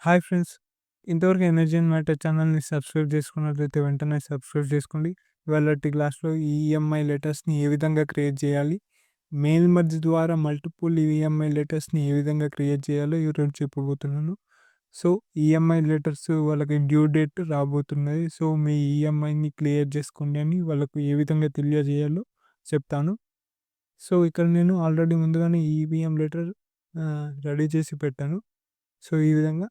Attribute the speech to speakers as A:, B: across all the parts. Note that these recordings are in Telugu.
A: Hi friends. ఇంతవరకు ఎనర్జీ అండ్ మ్యాటర్ ఛానల్‌ని సబ్స్క్రైబ్ చేసుకున్నట్లయితే వెంటనే సబ్స్క్రైబ్ చేసుకోండి. ఇవాళటి క్లాస్‌లో ఈఎంఐ లెటర్స్‌ని ఏ విధంగా క్రియేట్ చేయాలి, మెయిల్ మర్జ్ ద్వారా మల్టిపుల్ ఈఎంఐ లెటర్స్‌ని ఏ విధంగా క్రియేట్ చేయాలో ఈరోజు చెప్పబోతున్నాను. సో, ఈఎంఐ లెటర్స్ వాళ్ళకి డ్యూ డేట్ రాబోతున్నది. సో, మీ ఈఎంఐని క్లియర్ చేసుకోండి అని వాళ్ళకు ఏ విధంగా తెలియజేయాలో చెప్తాను. సో, ఇక్కడ నేను ఆల్రెడీ ముందుగానే ఈవీఎం లెటర్ రెడీ చేసి పెట్టాను. సో, ఈ విధంగా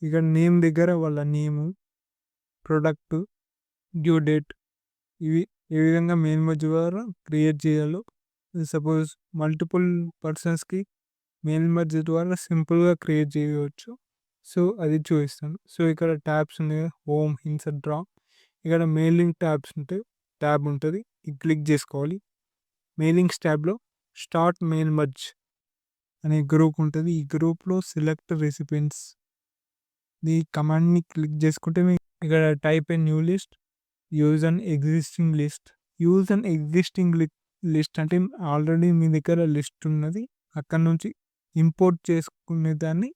A: ఇక్కడ నేమ్ దగ్గర వాళ్ళ నేము, ప్రొడక్ట్, డ్యూ డేట్ ఇవి ఏ విధంగా మెయిల్ మర్జ్ ద్వారా క్రియేట్ చేయాలో, సపోజ్ మల్టిపుల్ పర్సన్స్‌కి మెయిల్ మర్జ్ ద్వారా సింపుల్‌గా క్రియేట్ చేయవచ్చు. సో, అది చూపిస్తాను. సో, ఇక్కడ ట్యాబ్స్ ఉన్నాయి కదా! Home, insert, draw. ఇక్కడ మెయిలింగ్ ట్యాబ్స్ ఉంటాయి. ట్యాబ్ ఉంటది. ఇది క్లిక్ చేసుకోవాలి. మెయిలింగ్స్ ట్యాబ్‌లో స్టార్ట్ మెయిల్ మర్జ్ అనే గ్రూప్ ఉంటది. ఈ గ్రూప్‌లో సెలెక్ట్ రెసిపియెంట్స్ ఈ కమాండ్‌ని క్లిక్ చేసుకుంటే ఇక్కడ type a new list, use an existing list. Use an existing list అంటే ఆల్రెడీ మీ దగ్గర లిస్ట్ ఉన్నది. అక్కడ నుంచి ఇంపోర్ట్ చేసుకునే దాన్ని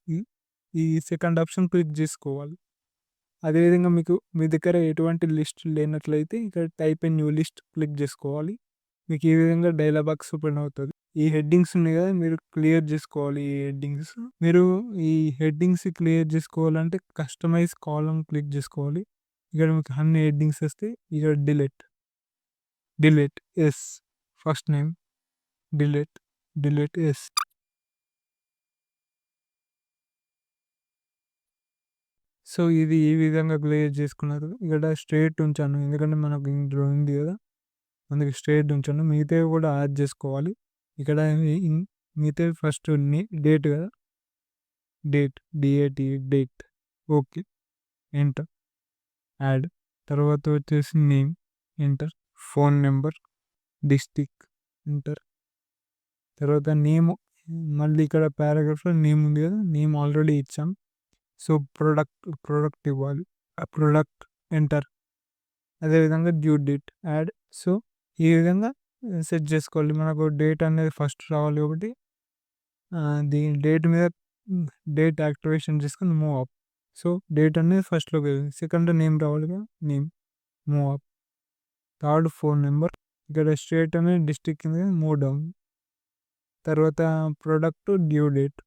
A: ఈ సెకండ్ ఆప్షన్ క్లిక్ చేసుకోవాలి. అదేవిధంగా మీ దగ్గర ఎటువంటి లిస్ట్ లేనట్లయితే ఇక్కడ type a new list click చేసుకోవాలి. మీకు ఈ విధంగా డైలాగ్ బాక్స్ ఓపెన్ అవుతుంది. ఈ హెడ్డింగ్స్ ఉన్నాయి కదా! మీరు క్లియర్ చేసుకోవాలి ఈ హెడ్డింగ్స్. మీరు ఈ హెడ్డింగ్స్ క్లియర్ చేసుకోవాలంటే కస్టమైజ్ కాలమ్ క్లిక్ చేసుకోవాలి. ఇక్కడ మీకు అన్ని హెడ్డింగ్స్ వస్తాయి. ఇక్కడ డిలీట్ ఎస్, ఫస్ట్ నేమ్ డిలీట్ ఎస్. సో, ఇది ఈ విధంగా క్లియర్ చేసుకున్నారు. ఇక్కడ స్ట్రెయిట్ ఉంచాను. ఎందుకంటే మనకు ఇందులో ఉంది కదా! అందుకే స్ట్రెయిట్ ఉంచాను. మిగతావి కూడా యాడ్ చేసుకోవాలి. ఇక్కడ మిగతావి ఫస్ట్ డేట్ కదా! డేట్. ఓకే. ఎంటర్. యాడ్. తర్వాత వచ్చేసి name. Enter. Phone number, district. Enter. తర్వాత నేమ్, మళ్ళీ ఇక్కడ పారాగ్రాఫ్‌లో నేమ్ ఉంది కదా! నేమ్ ఆల్రెడీ ఇచ్చాం. సో, ప్రొడక్ట్ ఇవ్వాలి. ఆ ప్రొడక్ట్. ఎంటర్. అదేవిధంగా డ్యూ డేట్ యాడ్. సో, ఈ విధంగా సెట్ చేసుకోవాలి. మనకు డేట్ అనేది ఫస్ట్ రావాలి కాబట్టి దీని డేట్ యాక్టివేషన్ చేసుకొని మూవ్ అప్. సో, డేట్ అనేది ఫస్ట్‌లోకి వెళ్ళింది. సెకండ్ నేమ్ రావాలిగా, name, move up. Third phone number. ఇక్కడ స్టేట్ అనేది డిస్ట్రిక్ట్ కింద మూవ్ డౌన్. తర్వాత product, due date.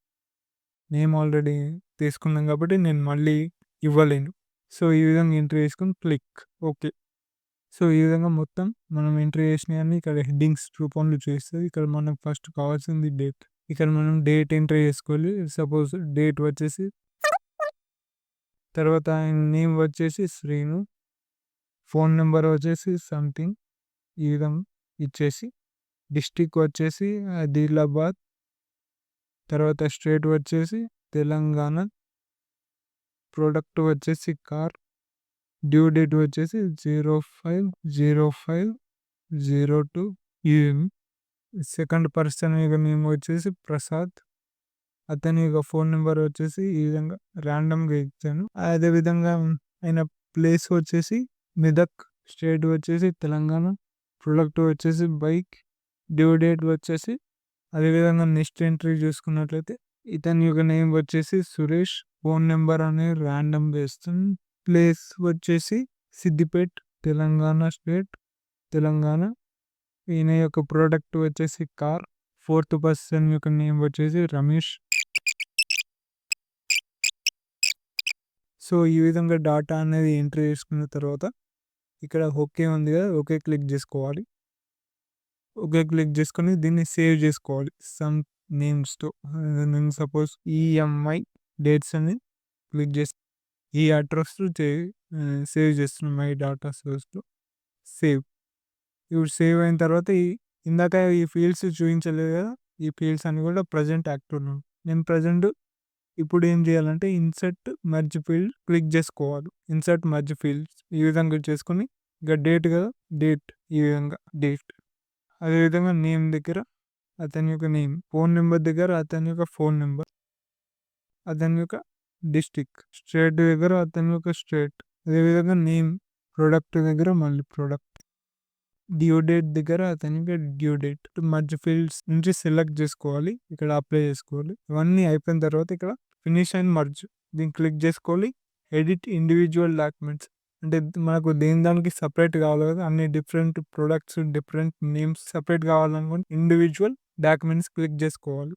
A: Name already తీసుకున్నాం కాబట్టి నేను మళ్ళీ ఇవ్వలేను. సో, ఈ విధంగా ఎంట్రీ చేసుకొని క్లిక్. ఓకే. సో, ఈ విధంగా మొత్తం మనం ఎంట్రీ చేసినవన్నీ ఇక్కడ హెడ్డింగ్స్ రూపంలో చూపిస్తది. ఇక్కడ మనకు ఫస్ట్ కావాల్సింది డేట్. ఇక్కడ మనం డేట్ ఎంట్రీ చేసుకోవాలి. సపోజ్ డేట్ వచ్చేసి, తర్వాత ఆయన నేమ్ వచ్చేసి శ్రీను, ఫోన్ నెంబర్ వచ్చేసి సంథింగ్ ఈ విధంగా ఇచ్చేసి, డిస్ట్రిక్ట్ వచ్చేసి ఆదిలాబాద్, తర్వాత స్టేట్ వచ్చేసి తెలంగాణ, ప్రొడక్ట్ వచ్చేసి కార్, డ్యూ డేట్ వచ్చేసి 05/05/02. సెకండ్ పర్సన్ యొక్క నేమ్ వచ్చేసి ప్రసాద్, అతని యొక్క ఫోన్ నెంబర్ వచ్చేసి ఈ విధంగా ర్యాండమ్గా ఇచ్చాను. అదేవిధంగా ఆయన ప్లేస్ వచ్చేసి మెదక్, స్టేట్ వచ్చేసి తెలంగాణ, ప్రొడక్ట్ వచ్చేసి బైక్, డ్యూ డేట్ వచ్చేసి. అదేవిధంగా నెక్స్ట్ ఎంట్రీ చూసుకున్నట్లయితే ఇతని యొక్క నేమ్ వచ్చేసి సురేష్, ఫోన్ నెంబర్ అనేది ర్యాండమ్గా ఇస్తాను. ప్లేస్ వచ్చేసి సిద్దిపేట్, తెలంగాణ, స్టేట్ తెలంగాణ. ఈయన యొక్క ప్రోడక్ట్ వచ్చేసి కార్, ఫోర్త్ పర్సన్ యొక్క నేమ్ వచ్చేసి రమేష్. సో, ఈ విధంగా డాటా అనేది ఎంట్రీ చేసుకున్న తర్వాత ఇక్కడ ఓకే ఉంది కదా! ఓకే క్లిక్ చేసుకోవాలి. ఓకే క్లిక్ చేసుకొని దీన్ని సేవ్ చేసుకోవాలి సమ్ నేమ్స్‌తో. నేను సపోజ్ ఈఎంఐ డేట్స్ అని క్లిక్ చేసి ఈ అడ్రస్‌లో సేవ్ చేస్తున్నాను మై డాటా సోర్స్‌లో. సేవ్. ఇప్పుడు సేవ్ అయిన తర్వాత ఇందాక ఈ ఫీల్డ్స్ చూపించలేదు కదా! ఈ ఫీల్డ్స్ అన్నీ కూడా ప్రెజెంట్ యాక్టివ్‌లో ఉన్నాయి. నేను ప్రెజెంట్ ఇప్పుడు ఏం చేయాలంటే ఇన్సర్ట్ మెర్జ్ ఫీల్డ్ క్లిక్ చేసుకోవాలి. ఇన్సర్ట్ మెర్జ్ ఫీల్డ్స్ ఈ విధంగా చేసుకొని ఇక డేట్ కదా! డేట్ ఈ విధంగా డేట్. అదేవిధంగా నేమ్ దగ్గర అతని యొక్క నేమ్, ఫోన్ నెంబర్ దగ్గర అతని యొక్క ఫోన్ నెంబర్, అతని యొక్క డిస్ట్రిక్ట్, స్టేట్ దగ్గర అతని యొక్క స్టేట్. అదేవిధంగా నేమ్, ప్రొడక్ట్ దగ్గర మళ్ళీ ప్రొడక్ట్, డ్యూ డేట్ దగ్గర అతనికి డ్యూ డేట్. మర్జ్ ఫీల్డ్స్ నుంచి సెలెక్ట్ చేసుకోవాలి. ఇక్కడ అప్లై చేసుకోవాలి. ఇవన్నీ అయిపోయిన తర్వాత ఇక్కడ ఫినిష్ అండ్ మర్జ్ దీన్ని క్లిక్ చేసుకోవాలి. ఎడిట్ ఇండివిజువల్ డాక్యుమెంట్స్ అంటే మనకు దేని దానికి సపరేట్ కావాలి కదా, అన్ని different products different names separate కావాలనుకుంటే ఇండివిజువల్ డాక్యుమెంట్స్ క్లిక్ చేసుకోవాలి.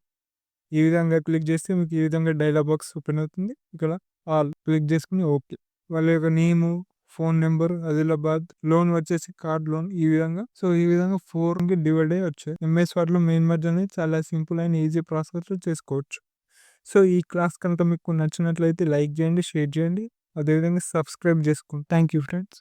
A: ఈ విధంగా క్లిక్ చేస్తే మీకు ఈ విధంగా డైలాగ్ బాక్స్ ఓపెన్ అవుతుంది. ఇక్కడ ఆల్ క్లిక్ చేసుకుని ఓకే. వాళ్ళ యొక్క నేము, ఫోన్ నెంబర్, ఆదిలాబాద్, లోన్ వచ్చేసి కార్డ్ లోన్, ఈ విధంగా. సో ఈ విధంగా 4కి డివైడ్ అయ్యి వచ్చాయి. ఎంఎస్ వర్డ్లో మెయిన్ మర్జ్ అనేది చాలా సింపుల్ అండ్ ఈజీ ప్రాసెస్లో చేసుకోవచ్చు. సో ఈ క్లాస్ కనుక మీకు నచ్చినట్లయితే లైక్ చేయండి, షేర్ చేయండి, అదేవిధంగా సబ్స్క్రైబ్ చేసుకోండి. Thank you friends.